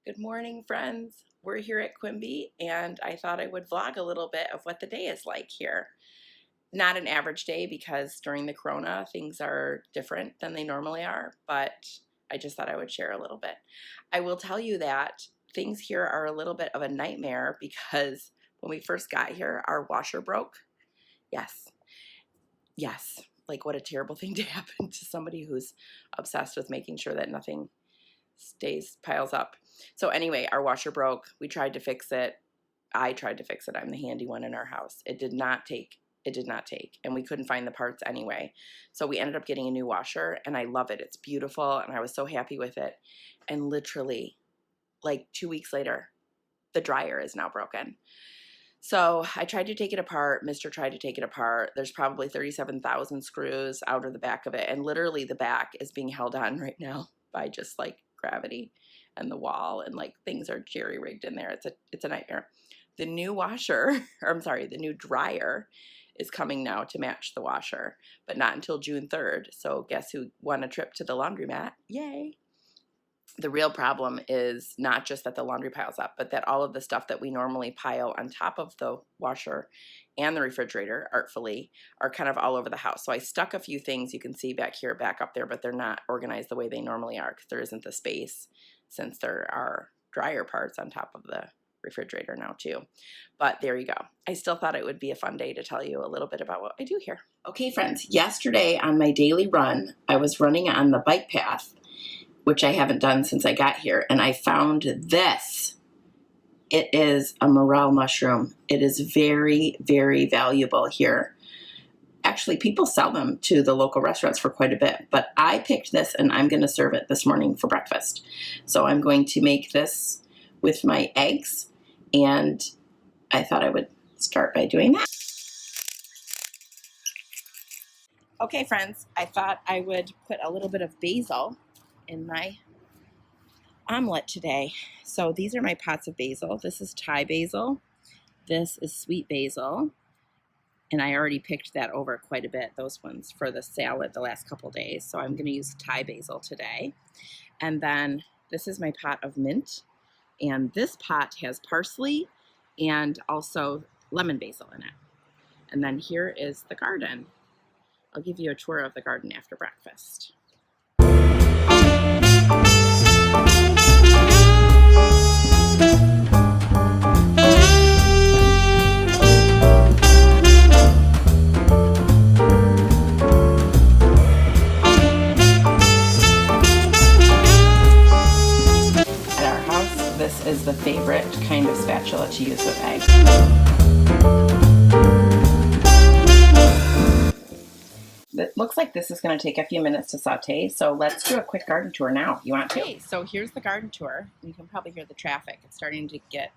Good morning, friends. We're here at Quimby, and I thought I would vlog a little bit of what the day is like here. Not an average day because during the corona, things are different than they normally are, but I just thought I would share a little bit. I will tell you that things here are a little bit of a nightmare because when we first got here, our washer broke. Yes. Yes. Like, what a terrible thing to happen to somebody who's obsessed with making sure that nothing piles up. So anyway, our washer broke. We tried to fix it. I tried to fix it. I'm the handy one in our house. It did not take. And we couldn't find the parts anyway. So we ended up getting a new washer, and I love it. It's beautiful, and I was so happy with it. And literally, like 2 weeks later, the dryer is now broken. So I tried to take it apart. Mr. tried to take it apart. There's probably 37,000 screws out of the back of it, and literally the back is being held on right now by just like gravity and the wall, and like things are jerry-rigged in there. It's a nightmare. The new washer, or I'm sorry, the new dryer is coming now to match the washer, but not until June 3rd. So guess who won a trip to the laundromat? Yay. The real problem is not just that the laundry piles up, but that all of the stuff that we normally pile on top of the washer and the refrigerator, artfully, are kind of all over the house. So I stuck a few things you can see back here, back up there, but they're not organized the way they normally are because there isn't the space since there are dryer parts on top of the refrigerator now too. But there you go. I still thought it would be a fun day to tell you a little bit about what I do here. Okay, friends, yesterday on my daily run, I was running on the bike path, which I haven't done since I got here, and I found this. It is a morel mushroom. It is very, very valuable here. Actually, people sell them to the local restaurants for quite a bit, but I picked this and I'm going to serve it this morning for breakfast. So I'm going to make this with my eggs, and I thought I would start by doing that. Okay, friends, I thought I would put a little bit of basil in my omelet today. So these are my pots of basil. This is Thai basil. This is sweet basil. And I already picked that over quite a bit, those ones, for the salad the last couple days. So I'm going to use Thai basil today. And then this is my pot of mint. And this pot has parsley and also lemon basil in it. And then here is the garden. I'll give you a tour of the garden after breakfast. This is the favorite kind of spatula to use with eggs. It looks like this is going to take a few minutes to saute, so let's do a quick garden tour now. You want to? Okay, so here's the garden tour. You can probably hear the traffic. It's starting to get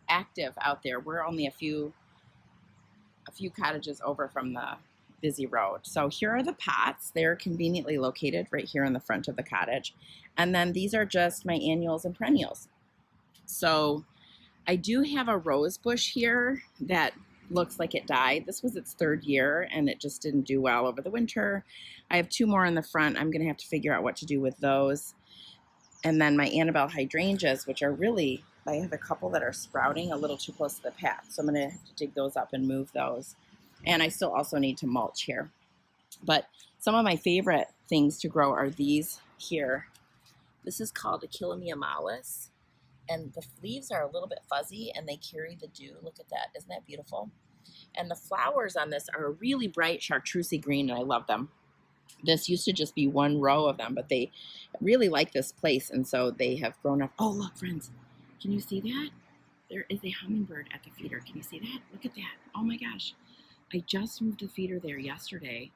active out there. We're only a few cottages over from the busy road. So here are the pots. They're conveniently located right here in the front of the cottage. And then these are just my annuals and perennials. So I do have a rose bush here that looks like it died. This was its 3rd year and it just didn't do well over the winter. I have 2 more in the front. I'm going to have to figure out what to do with those. And then my Annabelle hydrangeas, which are really, I have a couple that are sprouting a little too close to the path. So I'm going to have to dig those up and move those. And I still also need to mulch here. But some of my favorite things to grow are these here. This is called Achillea malus. And the leaves are a little bit fuzzy and they carry the dew. Look at that. Isn't that beautiful? And the flowers on this are a really bright chartreusey green, and I love them. This used to just be one row of them, but they really like this place, and so they have grown up. Oh, look, friends. Can you see that? There is a hummingbird at the feeder. Can you see that? Look at that. Oh my gosh. I just moved the feeder there yesterday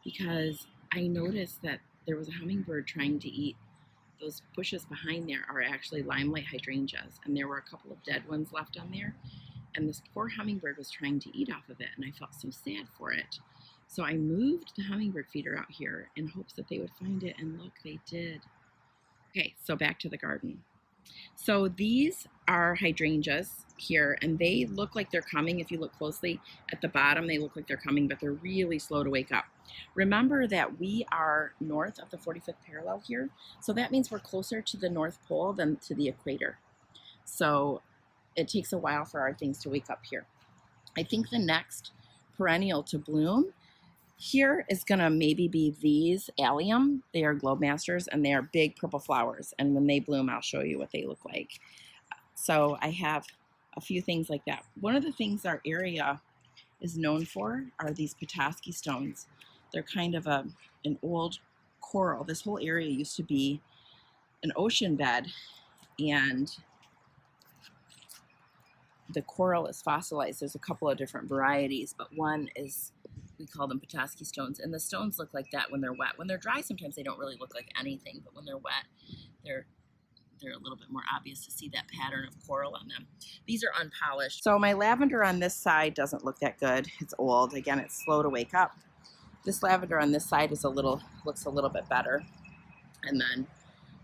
because I noticed that there was a hummingbird trying to eat. Those bushes behind there are actually limelight hydrangeas, and there were a couple of dead ones left on there, and this poor hummingbird was trying to eat off of it, and I felt so sad for it. So I moved the hummingbird feeder out here in hopes that they would find it, and look, they did. Okay, so back to the garden. So these are hydrangeas here, and they look like they're coming. If you look closely at the bottom, they look like they're coming, but they're really slow to wake up. Remember that we are north of the 45th parallel here, so that means we're closer to the North Pole than to the equator. So it takes a while for our things to wake up here. I think the next perennial to bloom here is gonna maybe be these allium. They are globemasters and they are big purple flowers. And when they bloom, I'll show you what they look like. So I have a few things like that. One of the things our area is known for are these Petoskey stones. They're kind of an old coral. This whole area used to be an ocean bed, and the coral is fossilized. There's a couple of different varieties, but one is, we call them Petoskey stones, and the stones look like that when they're wet. When they're dry, sometimes they don't really look like anything, but when they're wet, they're a little bit more obvious to see that pattern of coral on them. These are unpolished. So my lavender on this side doesn't look that good. It's old. Again, it's slow to wake up. This lavender on this side is looks a little bit better. And then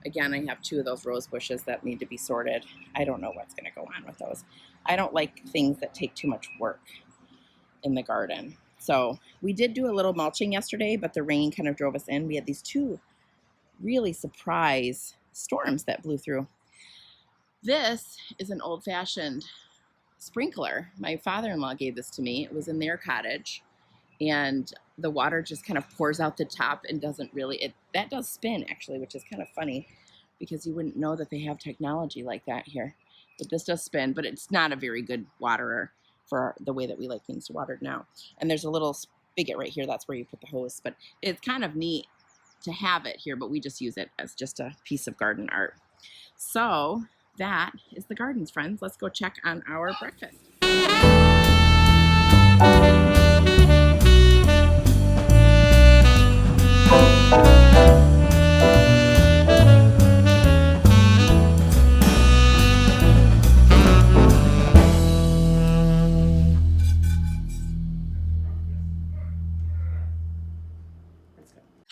again, I have two of those rose bushes that need to be sorted. I don't know what's going to go on with those. I don't like things that take too much work in the garden. So we did do a little mulching yesterday, but the rain kind of drove us in. We had these two really surprise storms that blew through. This is an old-fashioned sprinkler. My father-in-law gave this to me. It was in their cottage, and the water just kind of pours out the top and doesn't really, that does spin actually, which is kind of funny because you wouldn't know that they have technology like that here. But this does spin, but it's not a very good waterer for the way that we like things watered now. And there's a little spigot right here. That's where you put the hose, but it's kind of neat to have it here, but we just use it as just a piece of garden art. So that is the gardens, friends. Let's go check on our breakfast.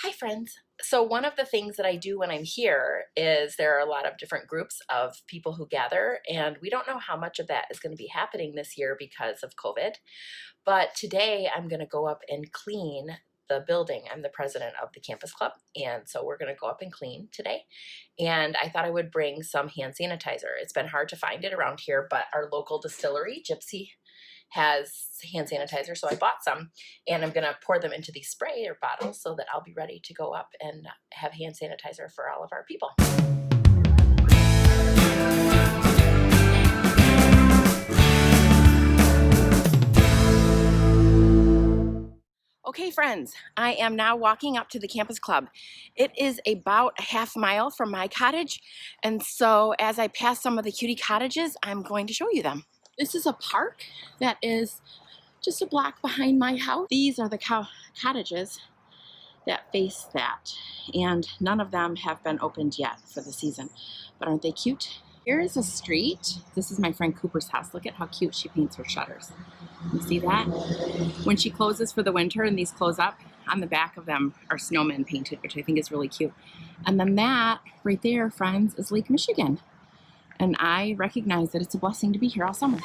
Hi, friends. So one of the things that I do when I'm here is there are a lot of different groups of people who gather, and we don't know how much of that is going to be happening this year because of COVID. But today I'm going to go up and clean the building. I'm the president of the campus club, and so we're going to go up and clean today. And I thought I would bring some hand sanitizer. It's been hard to find it around here, but our local distillery, Gypsy, has hand sanitizer, so I bought some, and I'm gonna pour them into these sprayer bottles so that I'll be ready to go up and have hand sanitizer for all of our people. Okay, friends, I am now walking up to the campus club. It is about a half mile from my cottage, and so as I pass some of the cutie cottages, I'm going to show you them. This is a park that is just a block behind my house. These are the cottages that face that, and none of them have been opened yet for the season, but aren't they cute? Here is a street. This is my friend Cooper's house. Look at how cute she paints her shutters. You see that? When she closes for the winter and these close up, on the back of them are snowmen painted, which I think is really cute. And then that right there, friends, is Lake Michigan. And I recognize that it's a blessing to be here all summer.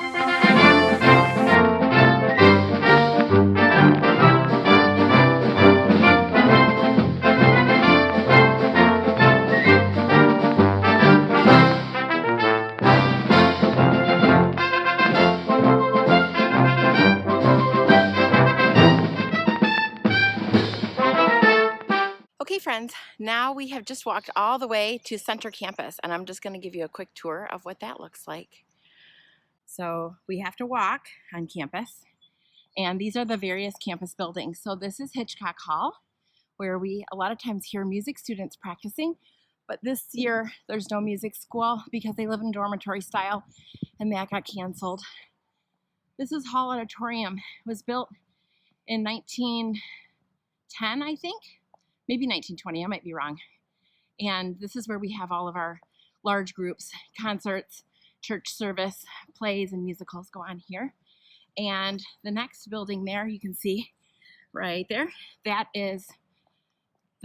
Okay, friends, now we have just walked all the way to Center Campus, and I'm just going to give you a quick tour of what that looks like. So we have to walk on campus, and these are the various campus buildings. So this is Hitchcock Hall, where we a lot of times hear music students practicing, but this year there's no music school because they live in dormitory style, and that got canceled. This is Hall Auditorium. It was built in 1910, I think. Maybe 1920, I might be wrong. And this is where we have all of our large groups, concerts, church service, plays, and musicals go on here. And the next building there, you can see right there, that is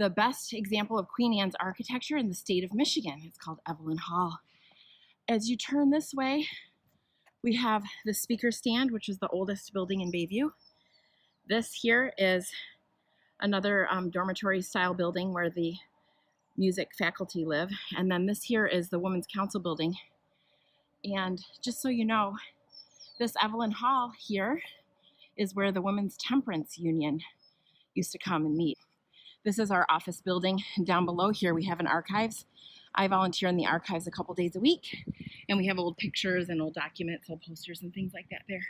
the best example of Queen Anne's architecture in the state of Michigan. It's called Evelyn Hall. As you turn this way, we have the speaker stand, which is the oldest building in Bayview. This here is another dormitory style building where the music faculty live. And then this here is the Women's Council building. And just so you know, this Evelyn Hall here is where the Women's Temperance Union used to come and meet. This is our office building. Down below here we have an archives. I volunteer in the archives a couple days a week, and we have old pictures and old documents, old posters and things like that there.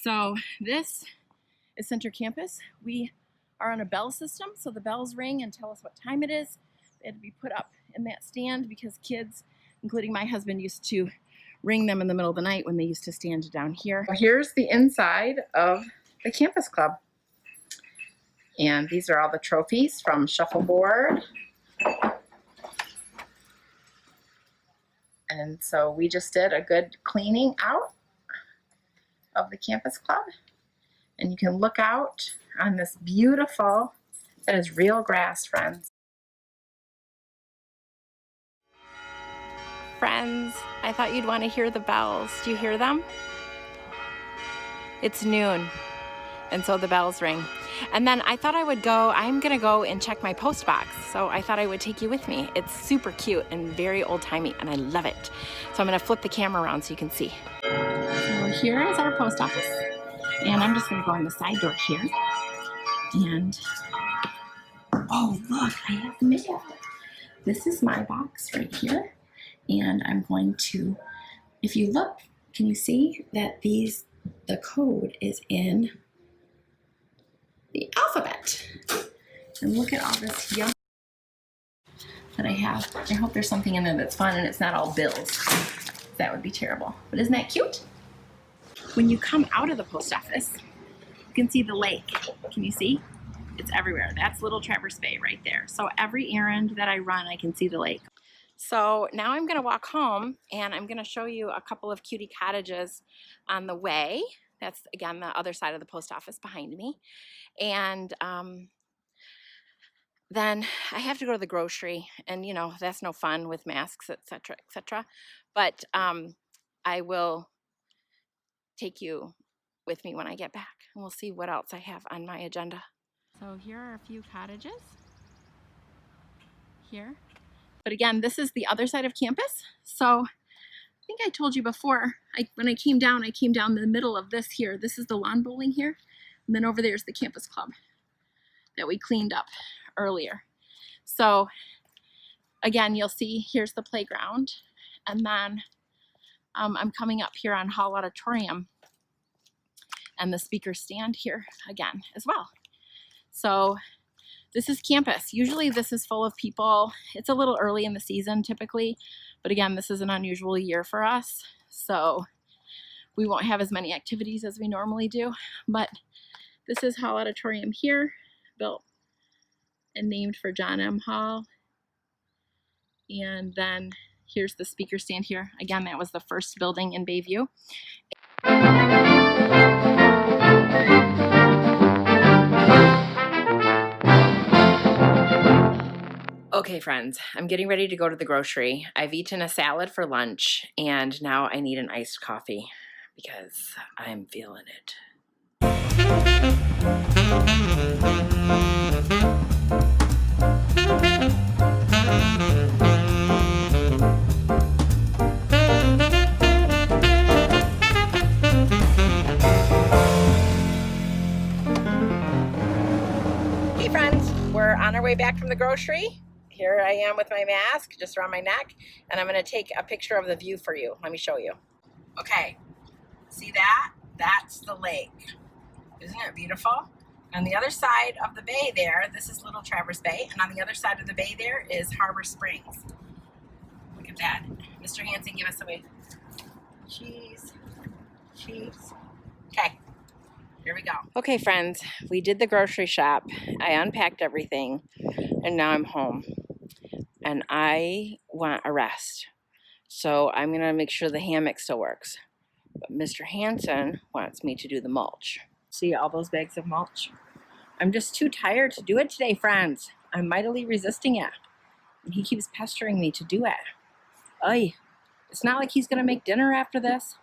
So this is Center Campus. We are on a bell system, so the bells ring and tell us what time it is. They had to be put up in that stand because kids, including my husband, used to ring them in the middle of the night when they used to stand down here. Here's the inside of the Campus Club. And these are all the trophies from shuffleboard. And so we just did a good cleaning out of the Campus Club. And you can look out on this beautiful, that is real grass, friends. Friends, I thought you'd want to hear the bells. Do you hear them? It's noon, and so the bells ring. And then I thought I would go, I'm gonna go and check my post box. So I thought I would take you with me. It's super cute and very old-timey, and I love it. So I'm gonna flip the camera around so you can see. So here is our post office. And I'm just gonna go on the side door here. And, oh look, I have the mail. This is my box right here. And I'm going to, if you look, can you see that the code is in the alphabet? And look at all this yum that I have. I hope there's something in there that's fun and it's not all bills. That would be terrible. But isn't that cute? When you come out of the post office, you can see the lake. Can you see? It's everywhere. That's Little Traverse Bay right there. So every errand that I run, I can see the lake. So now I'm gonna walk home and I'm gonna show you a couple of cutie cottages on the way. That's, again, the other side of the post office behind me. And then I have to go to the grocery, and you know, that's no fun with masks, etc., etc. But I will take you with me when I get back, and we'll see what else I have on my agenda. So here are a few cottages here. But again, this is the other side of campus. So I think I told you before, when I came down the middle of this here. This is the lawn bowling here. And then over there's the Campus Club that we cleaned up earlier. So again, you'll see here's the playground. And then I'm coming up here on Hall Auditorium and the speaker stand here again as well. So this is campus. Usually this is full of people. It's a little early in the season typically, but again, this is an unusual year for us. So we won't have as many activities as we normally do, but this is Hall Auditorium here, built and named for John M. Hall. And then here's the speaker stand here. Again, that was the first building in Bayview. Okay, friends, I'm getting ready to go to the grocery. I've eaten a salad for lunch, and now I need an iced coffee because I'm feeling it. Hey friends, we're on our way back from the grocery. Here I am with my mask just around my neck, and I'm going to take a picture of the view for you. Let me show you. Okay, see that? That's the lake. Isn't it beautiful? On the other side of the bay there, this is Little Traverse Bay, and on the other side of the bay there is Harbor Springs. Look at that. Mr. Hansen, give us a wave. Cheese. Cheese. Okay. Here we go. Okay, friends, we did the grocery shop. I unpacked everything, and now I'm home. And I want a rest. So I'm going to make sure the hammock still works. But Mr. Hansen wants me to do the mulch. See all those bags of mulch? I'm just too tired to do it today, friends. I'm mightily resisting it. And he keeps pestering me to do it. Ay, it's not like he's going to make dinner after this.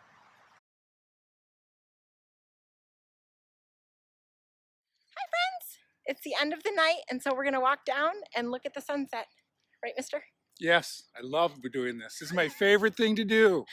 It's the end of the night, and so we're going to walk down and look at the sunset. Right, mister? Yes, I love doing this. This is my favorite thing to do.